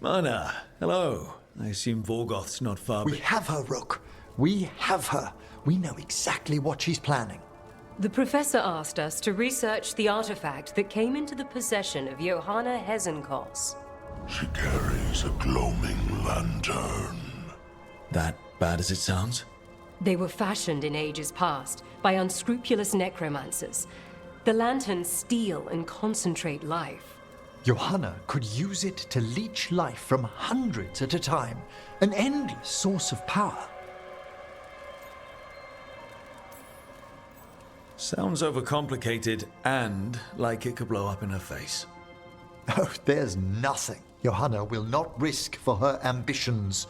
Mana, hello. I assume Vorgoth's not far We have her, Rook. We have her. We know exactly what she's planning. The professor asked us to research the artifact that came into the possession of Johanna Hezenkos. She carries a gloaming lantern. That bad as it sounds? They were fashioned in ages past by unscrupulous necromancers. The lanterns steal and concentrate life. Johanna could use it to leech life from hundreds at a time. An endless source of power. Sounds overcomplicated and like it could blow up in her face. Oh, there's nothing Johanna will not risk for her ambitions.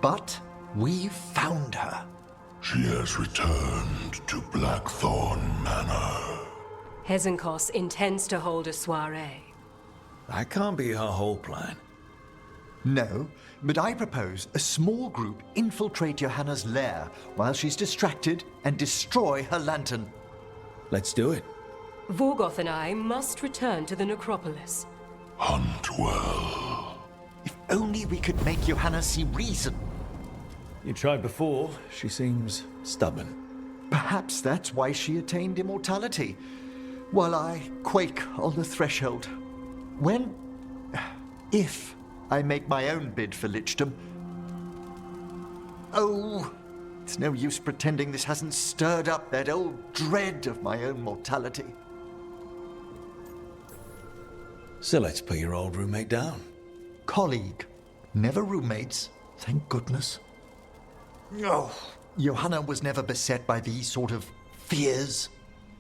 But we've found her. She has returned to Blackthorn Manor. Hezenkos intends to hold a soiree. That can't be her whole plan. No, but I propose a small group infiltrate Johanna's lair while she's distracted and destroy her lantern. Let's do it. Vorgoth and I must return to the necropolis. Hunt well. If only we could make Johanna see reason. You tried before. She seems stubborn. Perhaps that's why she attained immortality, while I quake on the threshold. If I make my own bid for lichdom. Oh, it's no use pretending this hasn't stirred up that old dread of my own mortality. So let's put your old roommate down. Colleague, never roommates, thank goodness. Oh, Johanna was never beset by these sort of fears.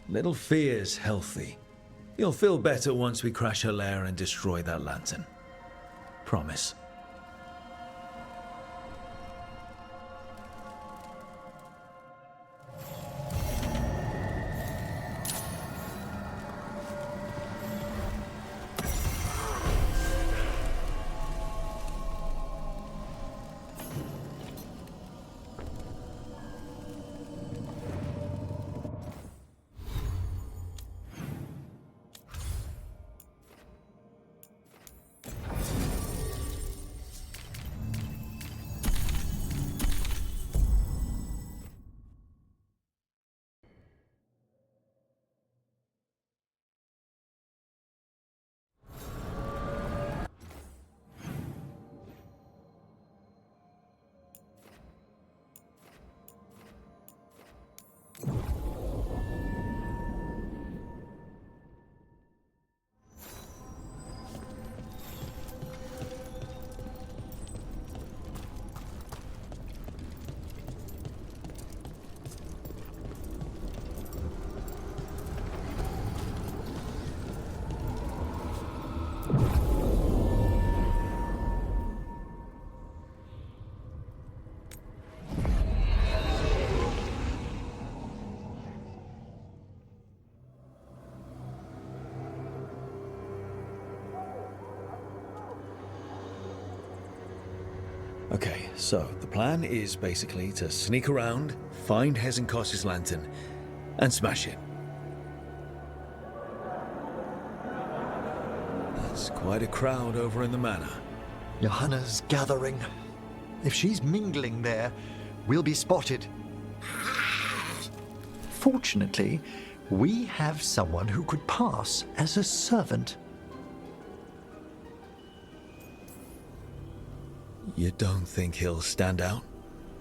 Little fear's healthy. You'll feel better once we crash her lair and destroy that lantern. Promise. Okay, so the plan is basically to sneak around, find Hezenkos' lantern, and smash it. That's quite a crowd over in the manor. Johanna's gathering. If she's mingling there, we'll be spotted. Fortunately, we have someone who could pass as a servant. You don't think he'll stand out?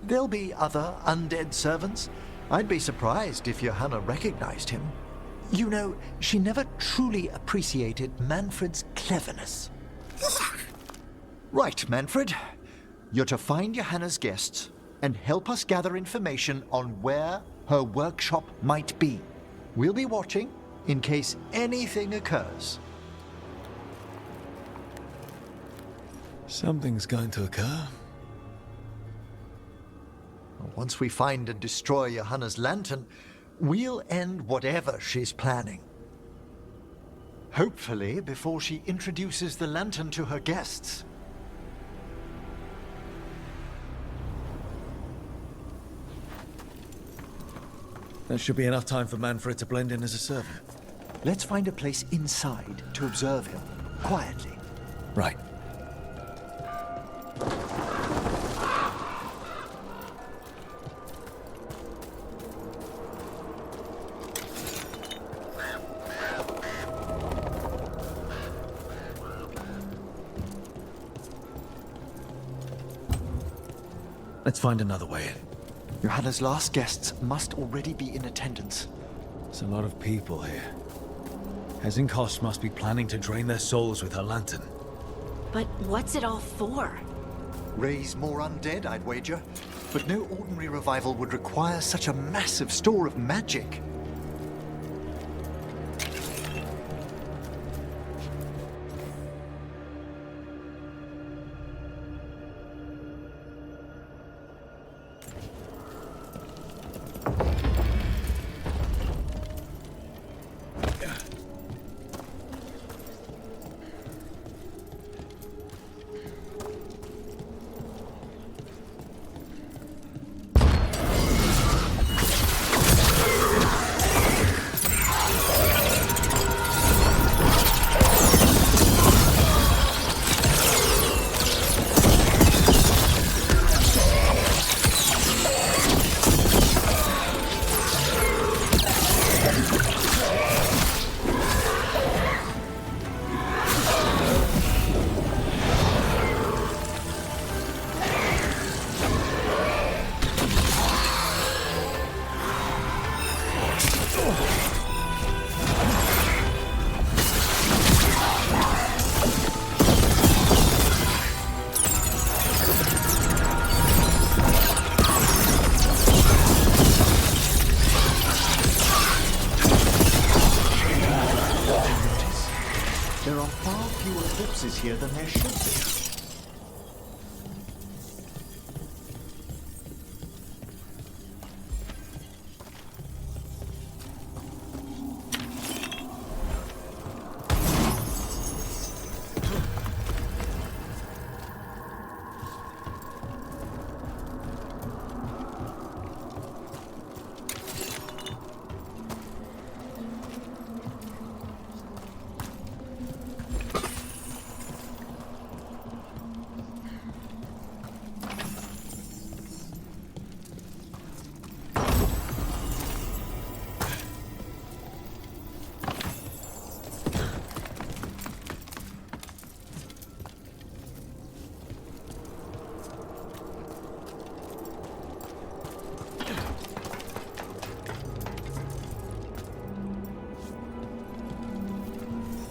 There'll be other undead servants. I'd be surprised if Johanna recognized him. You know, she never truly appreciated Manfred's cleverness. Right, Manfred. You're to find Johanna's guests and help us gather information on where her workshop might be. We'll be watching in case anything occurs. Something's going to occur. Once we find and destroy Johanna's lantern, we'll end whatever she's planning. Hopefully before she introduces the lantern to her guests. That should be enough time for Manfred to blend in as a servant. Let's find a place inside to observe him, quietly. Right. Let's find another way in. Johanna's last guests must already be in attendance. There's a lot of people here. Hezenkos must be planning to drain their souls with her lantern. But what's it all for? Raise more undead, I'd wager. But no ordinary revival would require such a massive store of magic. There are far fewer corpses here than there should be.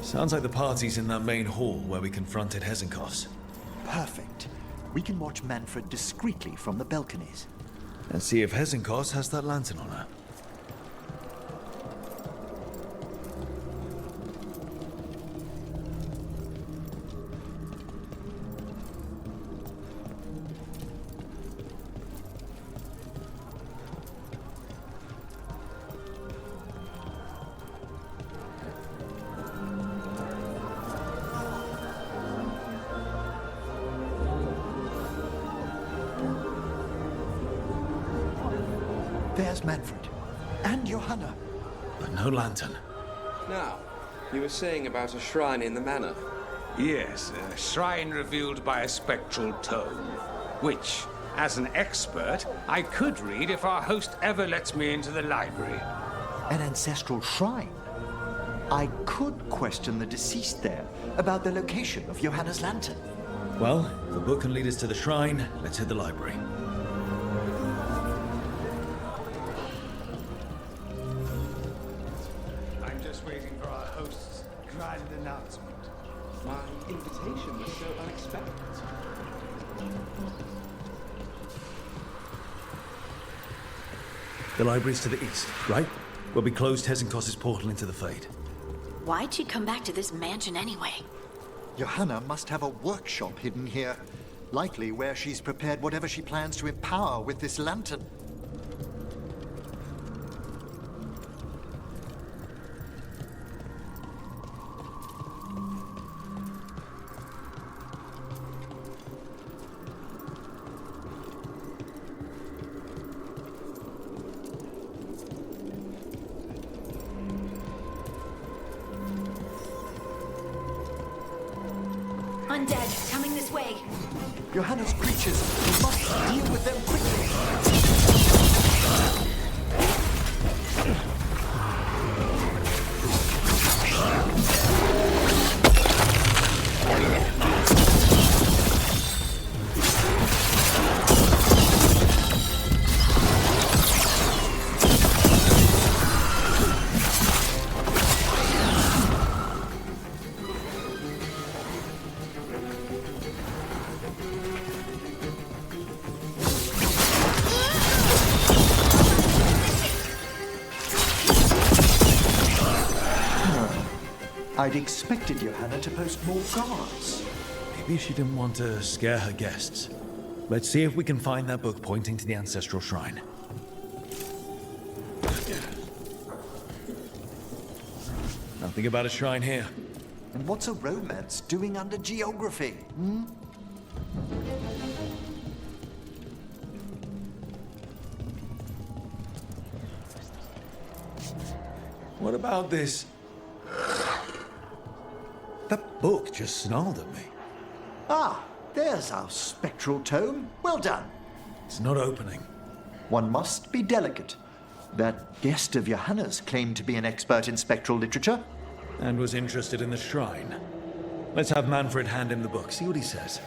Sounds like the party's in that main hall where we confronted Hezenkos. Perfect. We can watch Manfred discreetly from the balconies. And see if Hezenkos has that lantern on her. There's Manfred. And Johanna. But no lantern. Now, you were saying about a shrine in the manor. Yes, a shrine revealed by a spectral tome, which, as an expert, I could read if our host ever lets me into the library. An ancestral shrine? I could question the deceased there about the location of Johanna's lantern. Well, if the book can lead us to the shrine, let's hit the library. I'm just waiting for our host's grand announcement. My invitation was so unexpected. The library's to the east, right? Where we closed Hezenkos' portal into the Fade. Why'd she come back to this mansion anyway? Johanna must have a workshop hidden here. Likely where she's prepared whatever she plans to empower with this lantern. Undead, coming this way. Johanna's creatures, we must deal with them quickly. I'd expected Johanna to post more guards. Maybe she didn't want to scare her guests. Let's see if we can find that book pointing to the ancestral shrine. Nothing about a shrine here. And what's a romance doing under geography? What about this? That book just snarled at me. Ah, there's our spectral tome. Well done. It's not opening. One must be delicate. That guest of Johanna's claimed to be an expert in spectral literature. And was interested in the shrine. Let's have Manfred hand him the book, see what he says.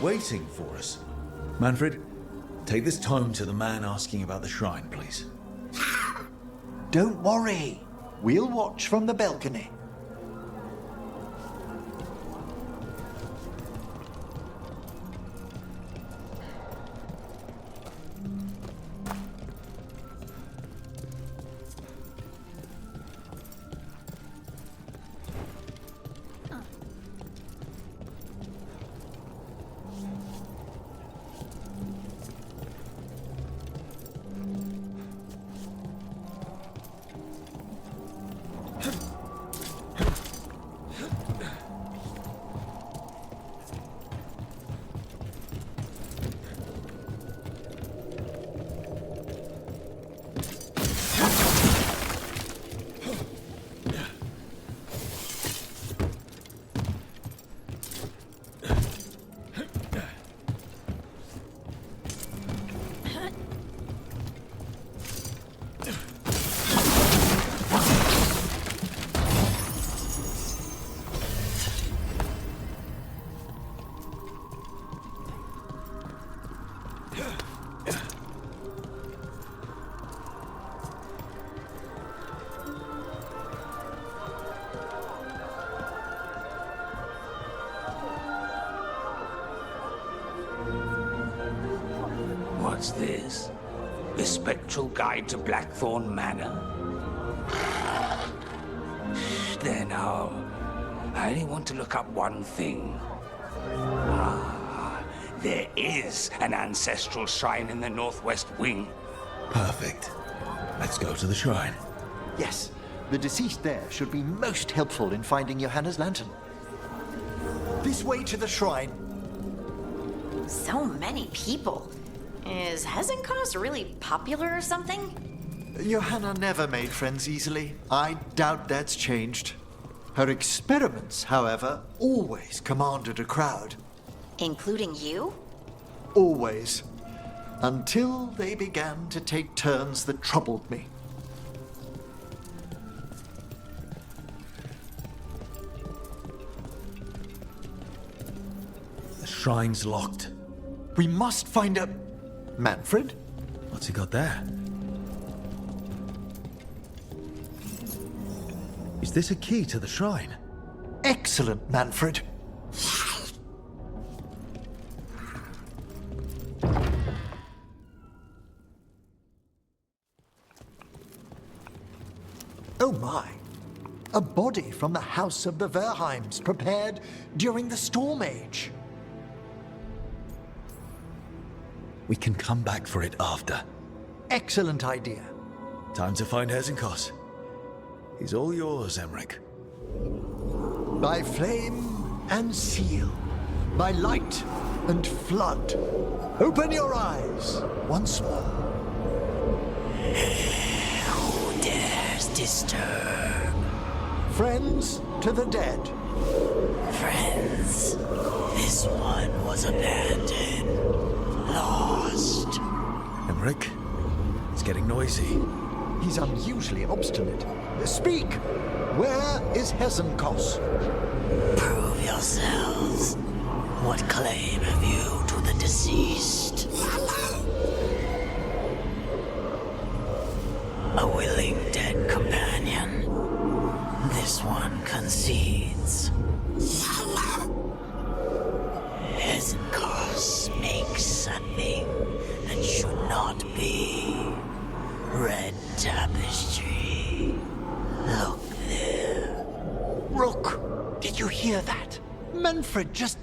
Waiting for us. Manfred, take this tome to the man asking about the shrine, please. Don't worry. We'll watch from the balcony. What's this? The Spectral Guide to Blackthorn Manor? There now. I only want to look up one thing. Ah, there is an ancestral shrine in the northwest wing. Perfect. Let's go to the shrine. Yes, the deceased there should be most helpful in finding Johanna's lantern. This way to the shrine. So many people. Is Hezenkos really popular or something? Johanna never made friends easily. I doubt that's changed. Her experiments, however, always commanded a crowd. Including you? Always. Until they began to take turns that troubled me. The shrine's locked. We must find a... Manfred? What's he got there? Is this a key to the shrine? Excellent, Manfred. Oh my! A body from the House of the Verheims, prepared during the Storm Age. We can come back for it after. Excellent idea. Time to find Hezenkos. He's all yours, Emmerich. By flame and seal, by light and flood, open your eyes once more. Who dares disturb? Friends to the dead. Friends, this one was abandoned, lost. Emmerich, it's getting noisy. He's unusually obstinate. Speak! Where is Hezenkos? Prove yourselves. What claim have you to the deceased? A willing dead companion. This one concedes. Hezenkos makes a thing that should not be. Red tapestry. Look there. Rook, did you hear that? Manfred just...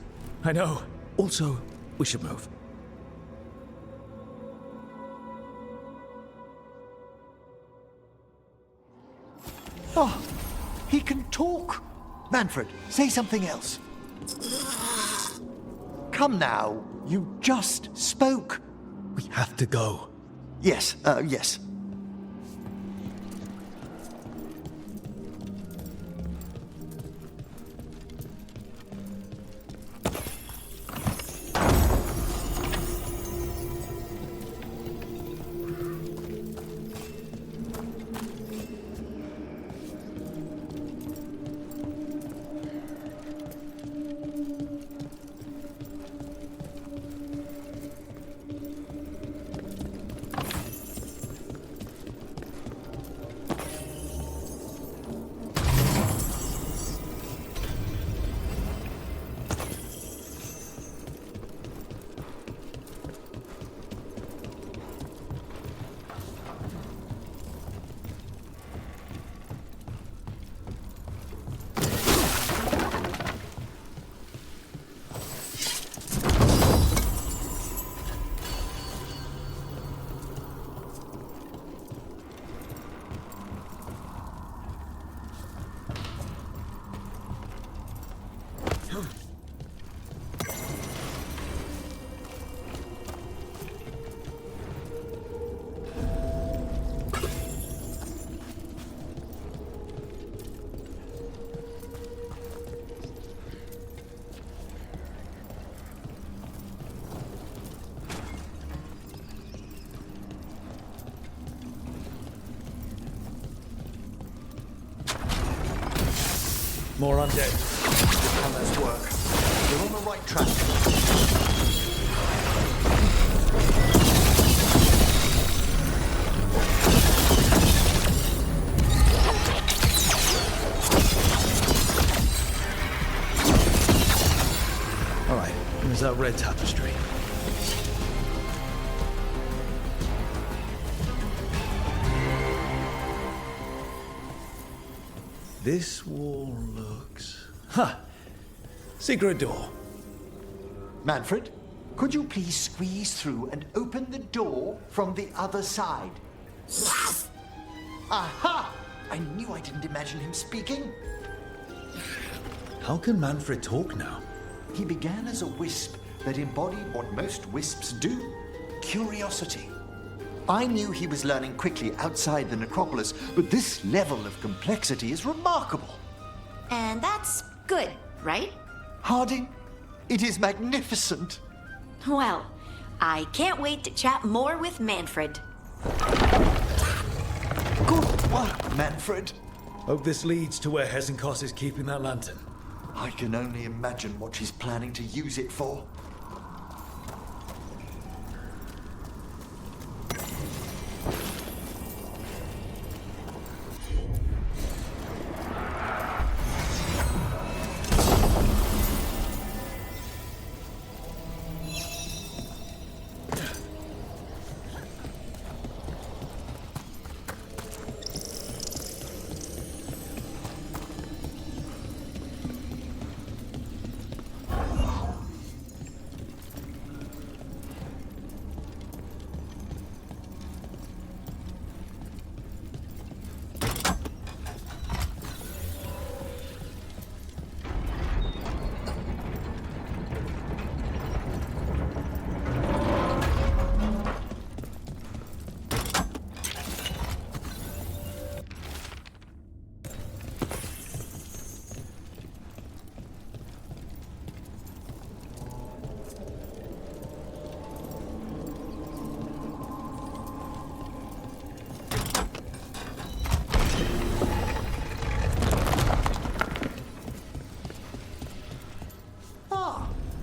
I know. Also, we should move. Oh, he can talk. Manfred, say something else. Come now, you just spoke. We have to go. Yes, yes. More undead. Hammer's work. You're on the right track. All right, here's that red tapestry. This wall looks... Ha! Secret door. Manfred, could you please squeeze through and open the door from the other side? Aha! I knew I didn't imagine him speaking. How can Manfred talk now? He began as a wisp that embodied what most wisps do, curiosity. I knew he was learning quickly outside the necropolis, but this level of complexity is remarkable. And that's good, right? Harding, it is magnificent. Well, I can't wait to chat more with Manfred. Good work, Manfred. Hope this leads to where Hezenkos is keeping that lantern. I can only imagine what she's planning to use it for.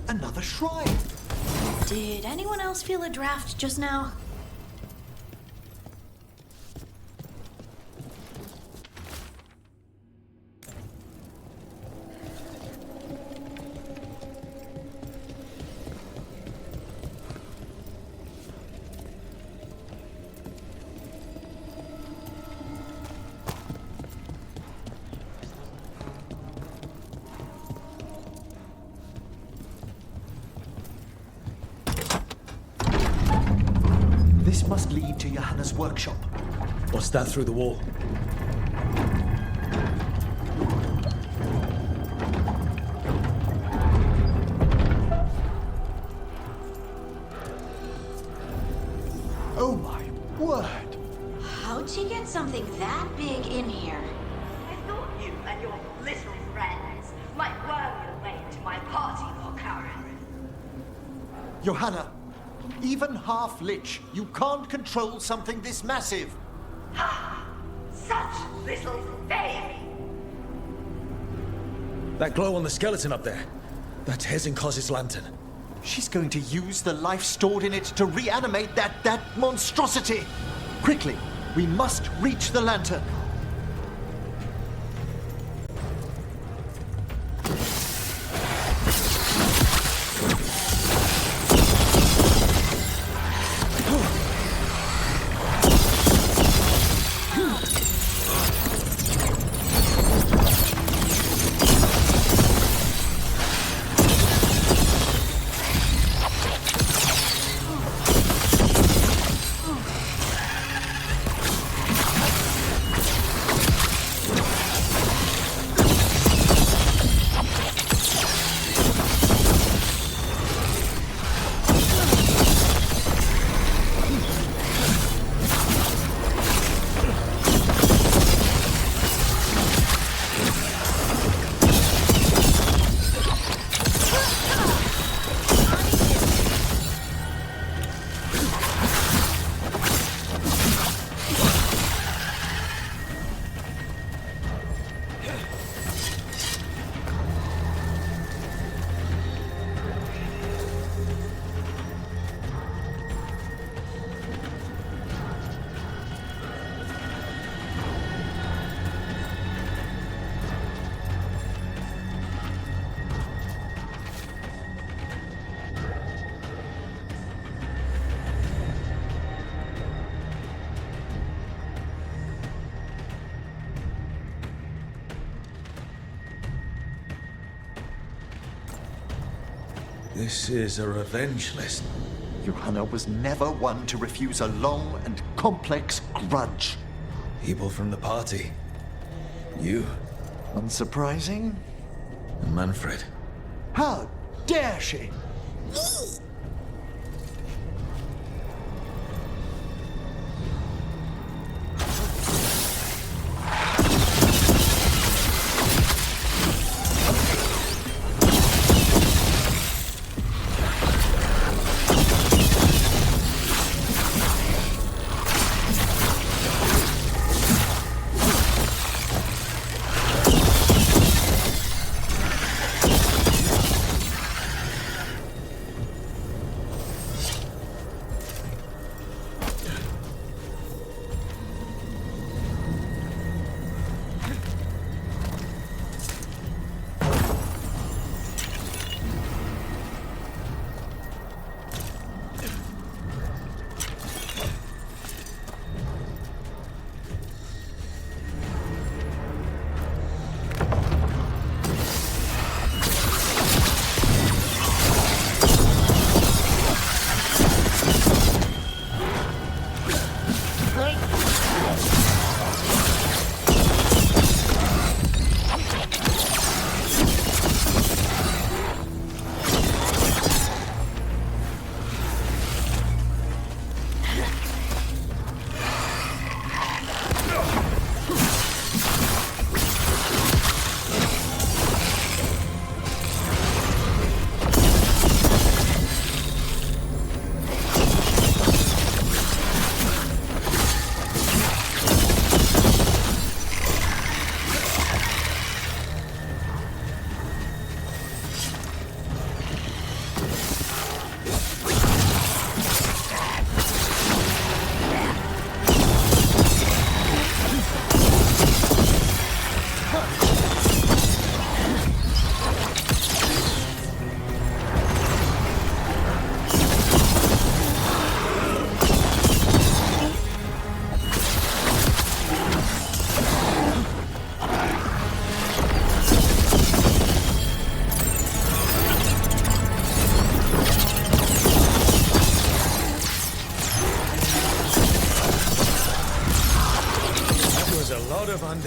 Another shrine. Did anyone else feel a draft just now? This must lead to Johanna's workshop. What's that through the wall? Oh my word! How'd she get something that big in here? I thought you and your little friends might worm your way into my party locker. Johanna, even half-lich, you can't control something this massive. Ha! Such little thing! That glow on the skeleton up there. That's Hezenkos' lantern. She's going to use the life stored in it to reanimate that monstrosity. Quickly, we must reach the lantern. This is a revenge list. Johanna was never one to refuse a long and complex grudge. People from the party. You. Unsurprising? And Manfred. How dare she?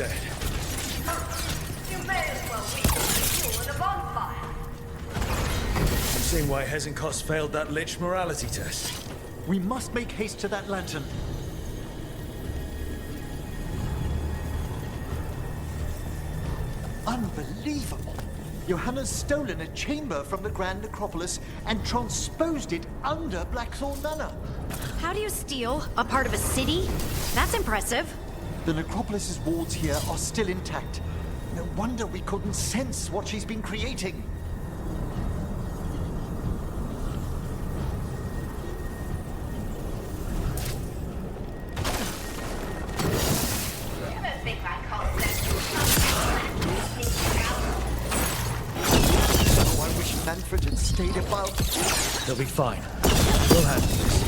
dead. You may as well reach the fuel in a bonfire. Seeing why Hezenkos failed that Lich morality test. We must make haste to that lantern. Unbelievable! Johanna's stolen a chamber from the Grand Necropolis and transposed it under Blackthorn Manor. How do you steal a part of a city? That's impressive. The Necropolis's walls here are still intact. No wonder we couldn't sense what she's been creating. You don't think I can't let you Oh, I wish Manfred had stayed above. They'll be fine. We'll handle this.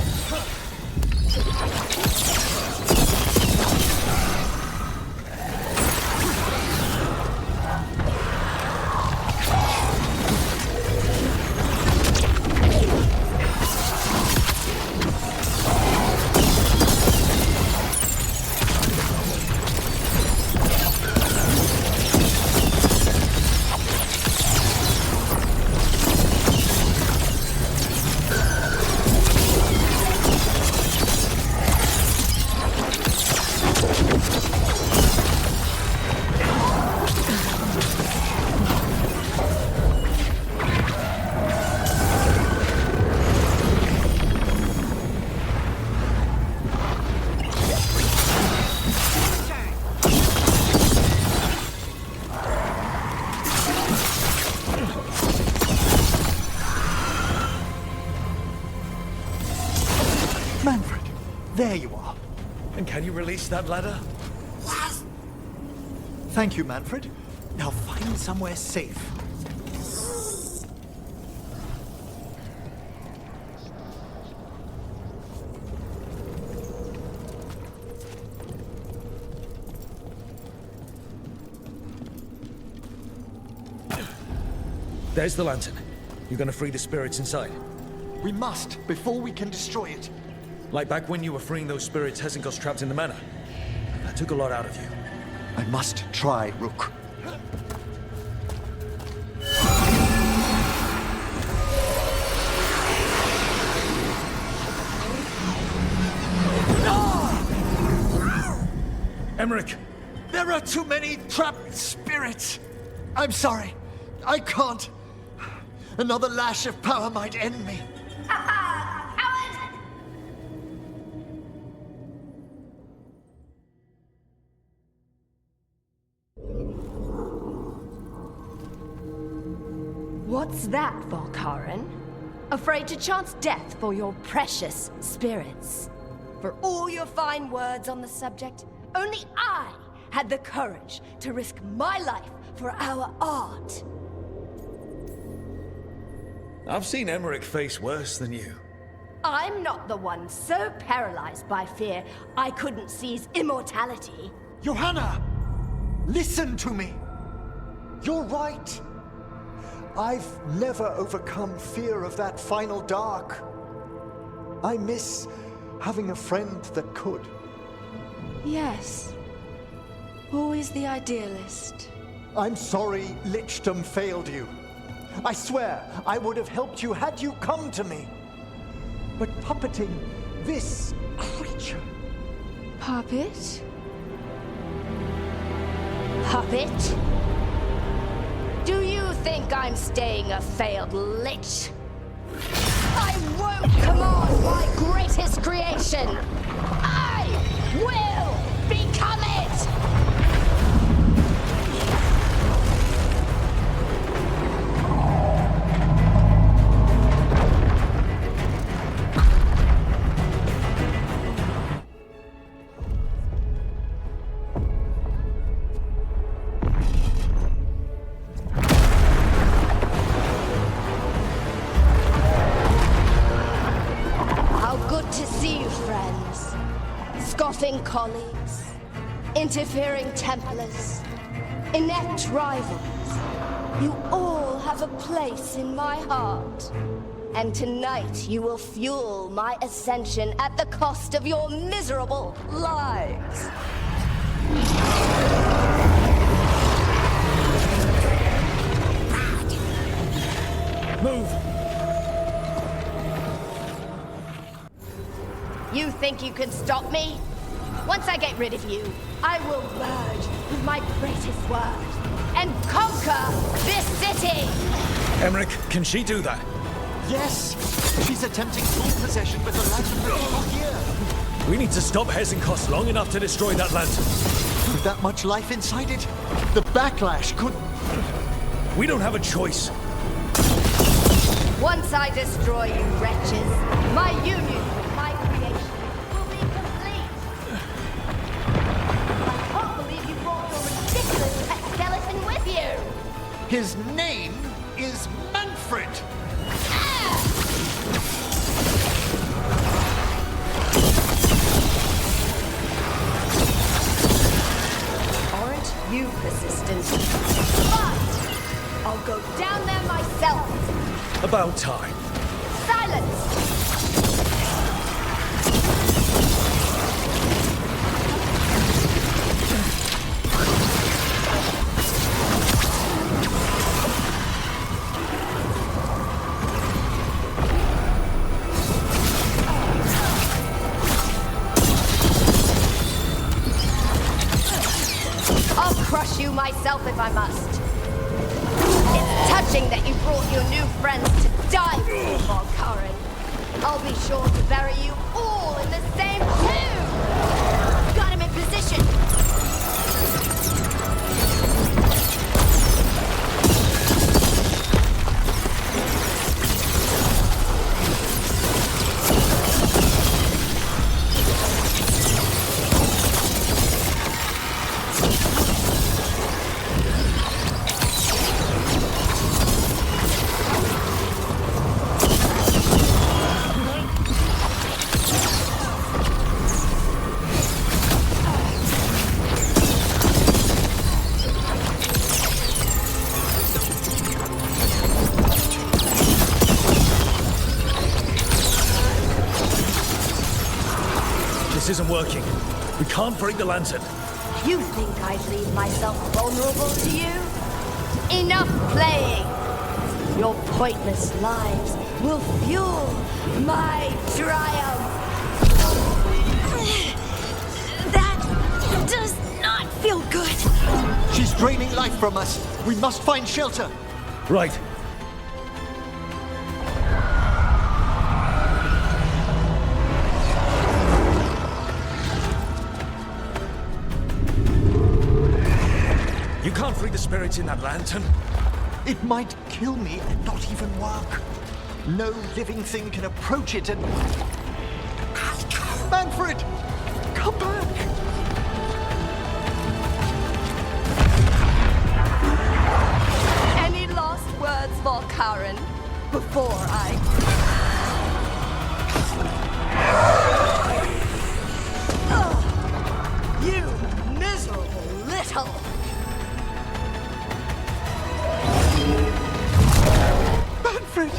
Manfred, there you are. And can you release that ladder? Thank you, Manfred. Now find somewhere safe. There's the lantern. You're gonna free the spirits inside. We must, before we can destroy it. Like back when you were freeing those spirits Hezenkos trapped in the manor. That took a lot out of you. I must try, Rook. Emmerich! There are too many trapped spirits. I'm sorry. I can't. Another lash of power might end me. Coward! What's that, Volkaren? Afraid to chance death for your precious spirits? For all your fine words on the subject, only I had the courage to risk my life for our art. I've seen Emmerich face worse than you. I'm not the one so paralyzed by fear I couldn't seize immortality. Johanna! Listen to me! You're right. I've never overcome fear of that final dark. I miss having a friend that could. Yes. Always the idealist. I'm sorry Lichdom failed you. I swear I would have helped you had you come to me. But puppeting this creature... Puppet? Puppet? Do you think I'm staying a failed lich? I won't command my greatest creation! I will become it! Scoffing colleagues, interfering Templars, inept rivals, you all have a place in my heart. And tonight you will fuel my ascension at the cost of your miserable lives. think you can stop me? Once I get rid of you, I will merge with my greatest word and conquer this city! Emmerich, can she do that? Yes! She's attempting full possession with the lantern revealed here! We need to stop Hezenkos long enough to destroy that lantern. With that much life inside it, the backlash could... We don't have a choice. Once I destroy you wretches, my union with my creation will be complete. I can't believe you brought your ridiculous pet skeleton with you. His name is Manfred! Aren't you persistent? But I'll go down there myself. About time. Silence! I'll crush you myself if I must. It's touching that you brought your new friends to die for you, Valkyrin. I'll be sure to bury you all in the same tomb! Got him in position! This isn't working. We can't break the lantern. You think I'd leave myself vulnerable to you? Enough playing! Your pointless lives will fuel my triumph! That does not feel good. She's draining life from us. We must find shelter. Right. You can't free the spirits in that lantern. It might kill me and not even work. No living thing can approach it and... Manfred! Come back! Any last words, Valkyrin, before I... Ugh, you miserable little... Manfred!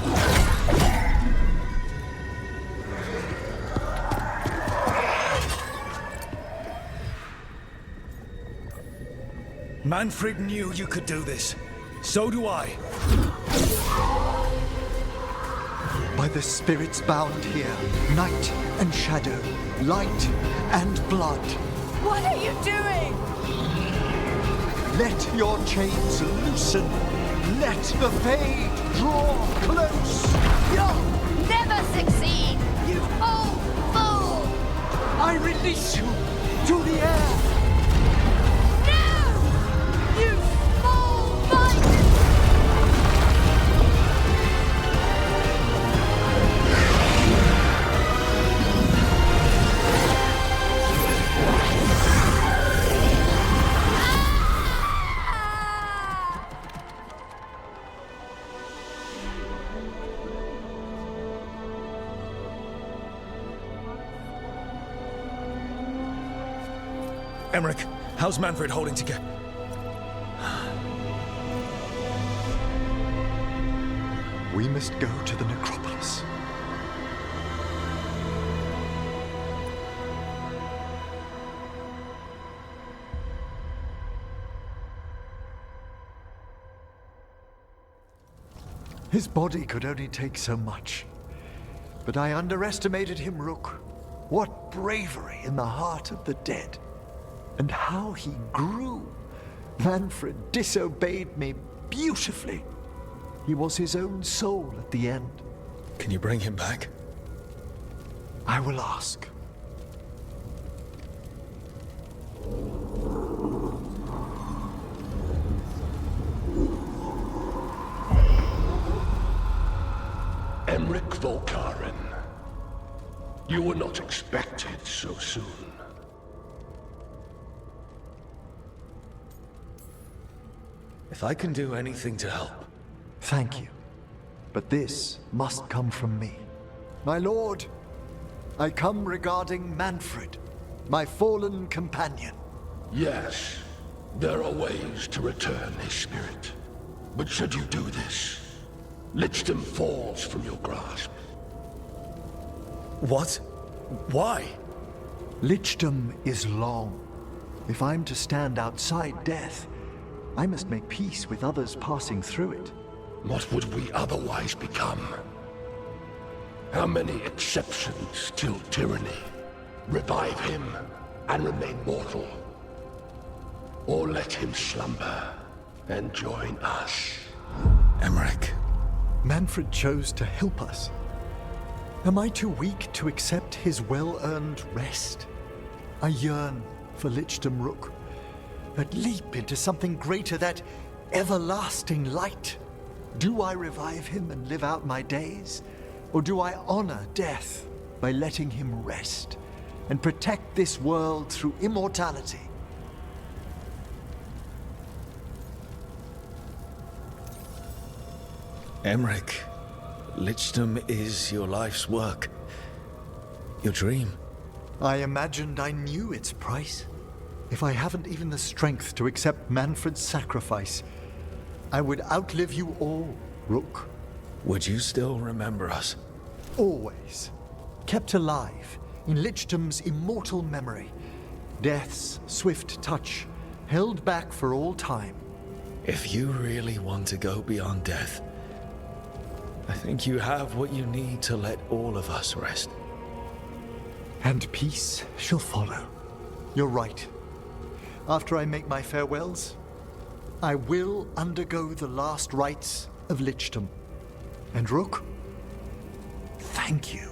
Manfred knew you could do this. So do I. By the spirits bound here, night and shadow, light and blood. What are you doing? Let your chains loosen. Let the fade draw close. You'll never succeed, you old fool! I release you to the air. No! You small-minded! Emmerich, how's Manfred holding together? We must go to the necropolis. His body could only take so much. But I underestimated him, Rook. What bravery in the heart of the dead. And how he grew. Manfred disobeyed me beautifully. He was his own soul at the end. Can you bring him back? I will ask. Emric Volkaren. You were not expected so soon. If I can do anything to help. Thank you. But this must come from me. My lord, I come regarding Manfred, my fallen companion. Yes, there are ways to return his spirit. But should you do this, Lichdom falls from your grasp. What? Why? Lichdom is long. If I'm to stand outside death, I must make peace with others passing through it. What would we otherwise become? How many exceptions till tyranny? Revive him and remain mortal. Or let him slumber and join us. Emric. Manfred chose to help us. Am I too weak to accept his well-earned rest? I yearn for Lichdom Rook, that leap into something greater, that everlasting light. Do I revive him and live out my days? Or do I honor death by letting him rest and protect this world through immortality? Emric, Lichdom is your life's work. Your dream. I imagined I knew its price. If I haven't even the strength to accept Manfred's sacrifice, I would outlive you all, Rook. Would you still remember us? Always. Kept alive in Lichdom's immortal memory. Death's swift touch, held back for all time. If you really want to go beyond death, I think you have what you need to let all of us rest. And peace shall follow. You're right. After I make my farewells, I will undergo the last rites of Lichdom. And Rook, thank you.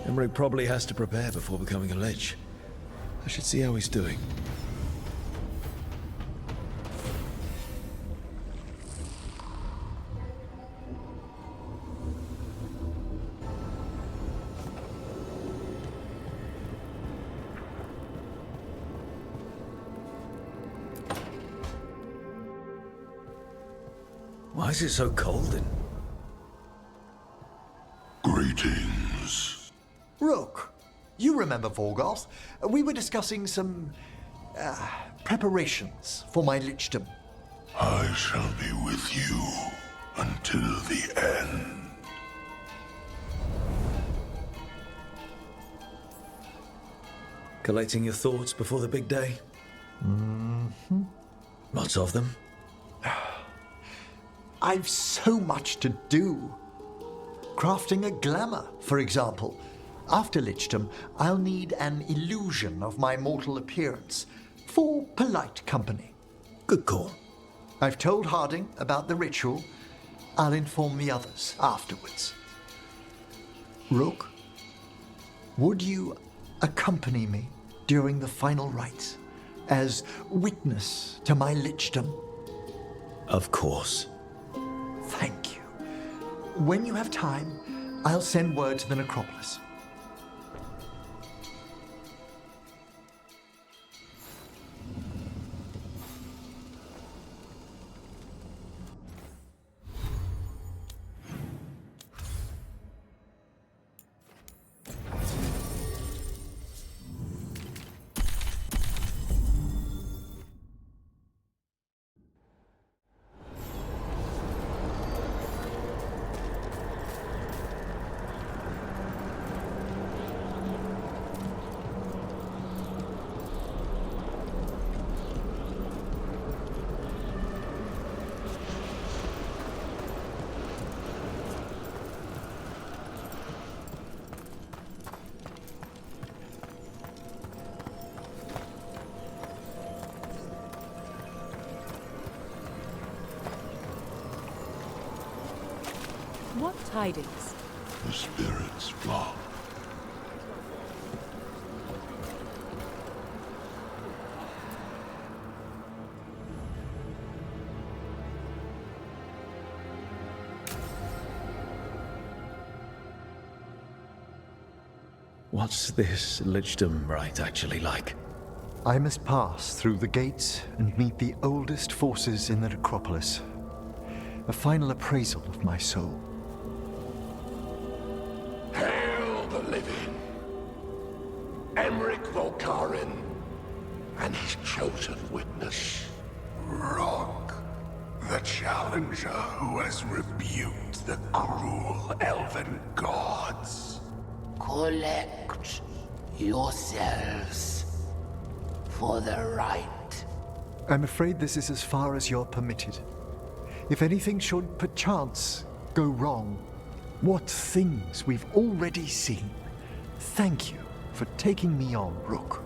Emric probably has to prepare before becoming a Lich. I should see how he's doing. Why is it so cold in? Greetings. Rook, you remember Vorgoth? We were discussing some preparations for my Lichdom. I shall be with you until the end. Collecting your thoughts before the big day? Mm-hmm. Lots of them? I've so much to do. Crafting a glamour, for example. After Lichdom, I'll need an illusion of my mortal appearance for polite company. Good call. I've told Harding about the ritual. I'll inform the others afterwards. Rook, would you accompany me during the final rites as witness to my Lichdom? Of course. Thank you. When you have time, I'll send word to the necropolis. tidings. The spirits flock. What's this lichdom rite actually like? I must pass through the gates and meet the oldest forces in the necropolis. A final appraisal of my soul. Hail the living! Emmerich Volkarin and his chosen witness. Rock, the challenger who has rebuked the cruel elven gods. Collect yourselves for the right. I'm afraid this is as far as you're permitted. If anything should perchance go wrong, what things we've already seen. Thank you for taking me on, Rook.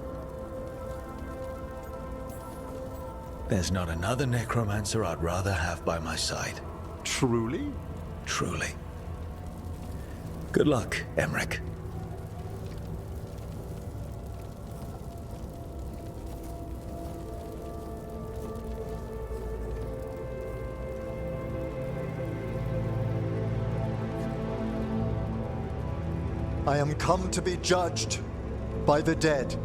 There's not another necromancer I'd rather have by my side. Truly? Truly. Good luck, Emmerich. I am come to be judged by the dead.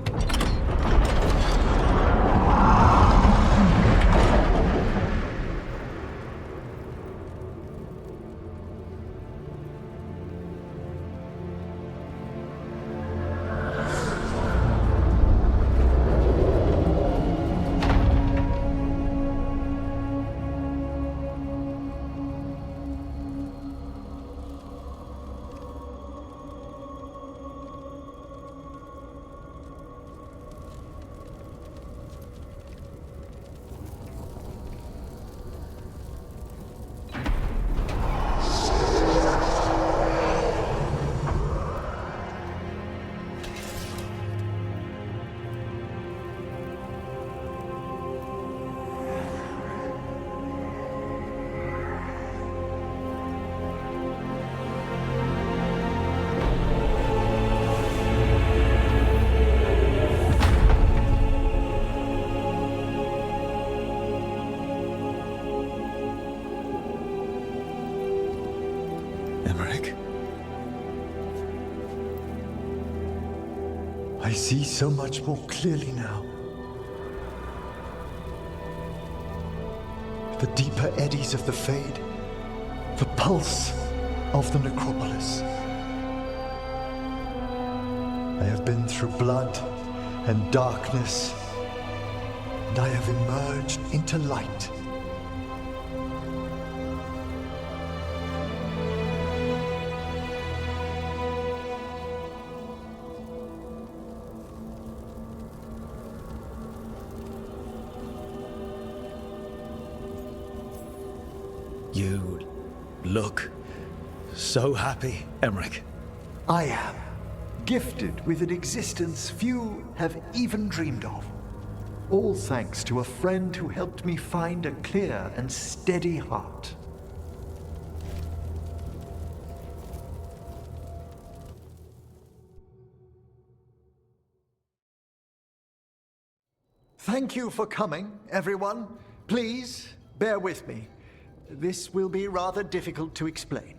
Emmerich? I see so much more clearly now. The deeper eddies of the Fade, the pulse of the necropolis. I have been through blood and darkness, and I have emerged into light. You look so happy, Emmerich. I am gifted with an existence few have even dreamed of. All thanks to a friend who helped me find a clear and steady heart. Thank you for coming, everyone. Please, bear with me. This will be rather difficult to explain.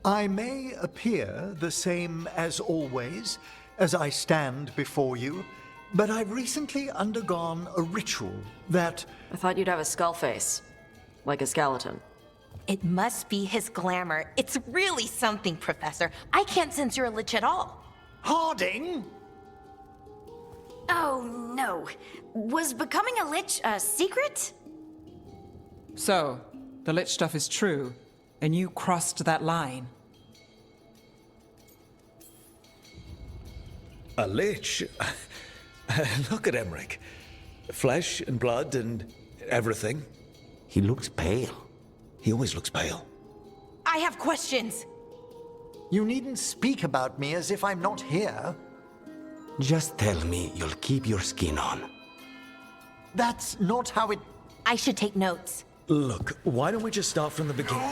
I may appear the same as always, as I stand before you, but I've recently undergone a ritual that... I thought you'd have a skull face. Like a skeleton. It must be his glamour. It's really something, Professor. I can't sense you're a lich at all. Harding! Oh, no. Was becoming a lich a secret? So, the lich stuff is true, and you crossed that line. A lich? Look at Emmerich. Flesh and blood and everything. He looks pale. He always looks pale. I have questions. You needn't speak about me as if I'm not here. Just tell me you'll keep your skin on. That's not how it... I should take notes. Look, why don't we just start from the beginning?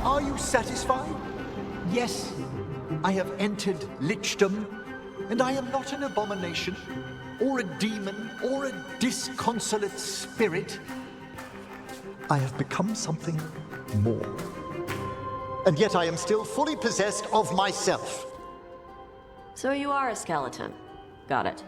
Are you satisfied? Yes, I have entered lichdom, and I am not an abomination, or a demon, or a disconsolate spirit. I have become something more. And yet I am still fully possessed of myself. So you are a skeleton. Got it.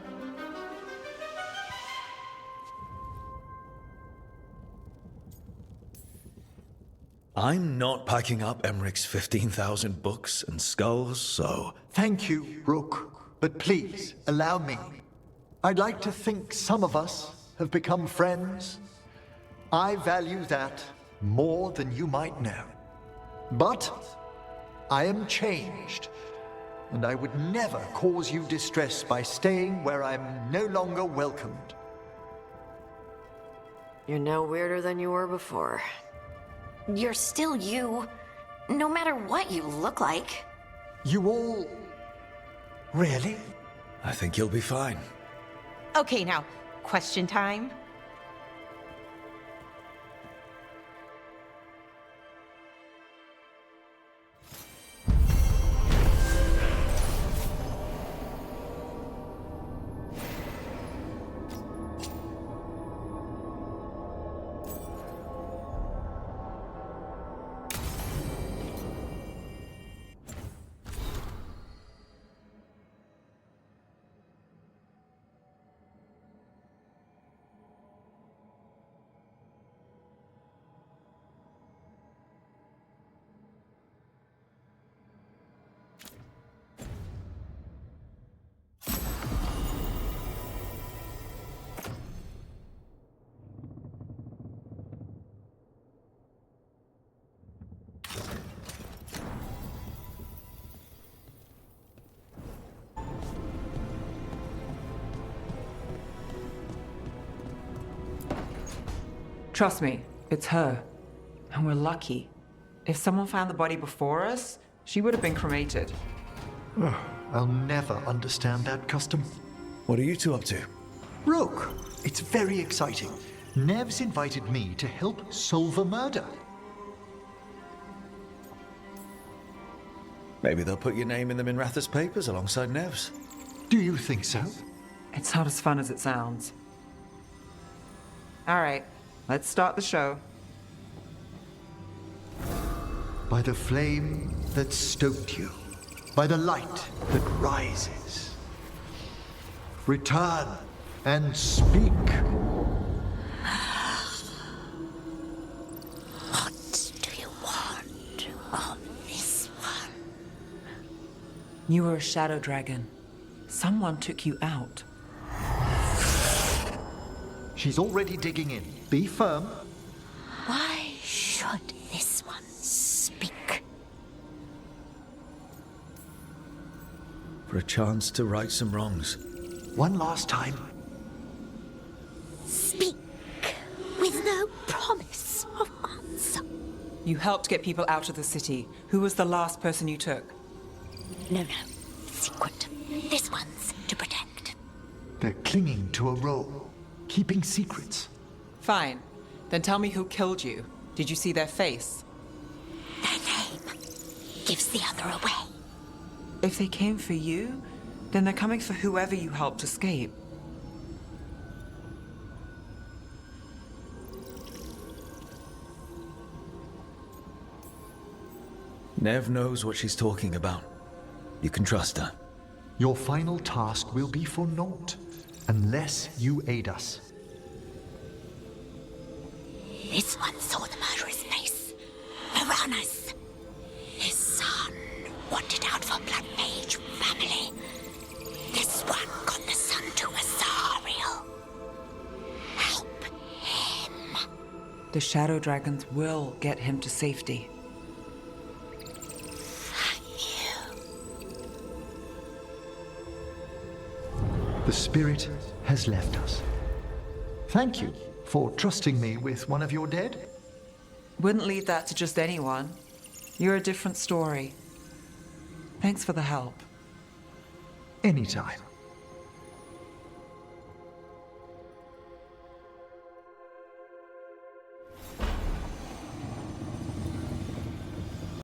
I'm not packing up Emmerich's 15,000 books and skulls, so... Thank you, Rook. But please, allow me. I'd like to think some of us have become friends. I value that more than you might know. But I am changed, and I would never cause you distress by staying where I'm no longer welcomed. You're no weirder than you were before. You're still you, no matter what you look like. You all... Really? I think you'll be fine. Okay, now, question time. Trust me, it's her. And we're lucky. If someone found the body before us, she would have been cremated. I'll never understand that custom. What are you two up to? Rook, it's very exciting. Nev's invited me to help solve a murder. Maybe they'll put your name in the Minratha's papers alongside Nev's. Do you think so? It's not as fun as it sounds. All right, let's start the show. By the flame that stoked you, by the light that rises. Return and speak. What do you want of this one? You were a shadow dragon. Someone took you out. She's already digging in. Be firm. Why should this one speak? For a chance to right some wrongs. One last time. Speak with no promise of answer. You helped get people out of the city. Who was the last person you took? No. Secret. This one's to protect. They're clinging to a role, keeping secrets. Fine. Then tell me who killed you. Did you see their face? Their name gives the other away. If they came for you, then they're coming for whoever you helped escape. Nev knows what she's talking about. You can trust her. Your final task will be for naught, unless you aid us. This one saw the murderer's face. Piranhas. His son wanted out for Bloodmage family. This one got the son to Azariel. Help him. The shadow dragons will get him to safety. The spirit has left us. Thank you for trusting me with one of your dead. Wouldn't leave that to just anyone. You're a different story. Thanks for the help. Anytime.